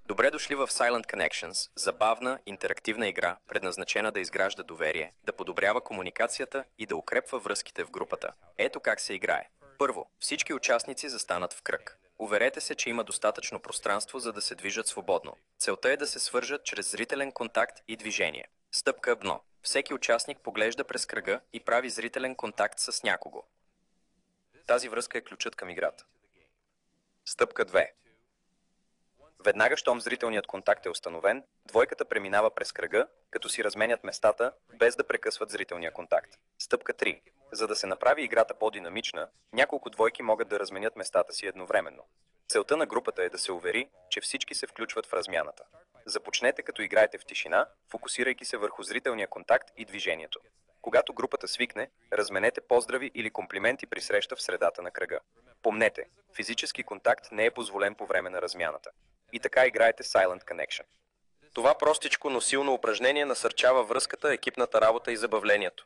Добре дошли в Silent Connections, забавна, интерактивна игра, предназначена да изгражда доверие, да подобрява комуникацията и да укрепва връзките в групата. Ето как се играе. Първо, всички участници застанат в кръг. Уверете се, че има достатъчно пространство, за да се движат свободно. Целта е да се свържат чрез зрителен контакт и движение. Стъпка 1. Всеки участник поглежда през кръга и прави зрителен контакт с някого. Тази връзка е ключът към играта. Стъпка 2. Веднага, щом зрителният контакт е установен, двойката преминава през кръга, като си разменят местата, без да прекъсват зрителния контакт. Стъпка 3. За да се направи играта по-динамична, няколко двойки могат да разменят местата си едновременно. Целта на групата е да се увери, че всички се включват в размяната. Започнете като играете в тишина, фокусирайки се върху зрителния контакт и движението. Когато групата свикне, разменете поздрави или комплименти при среща в средата на кръга. Помнете, физически контакт не е позволен по време на размяната. И така играете Silent Connection. Това простичко, но силно упражнение насърчава връзката, екипната работа и забавлението.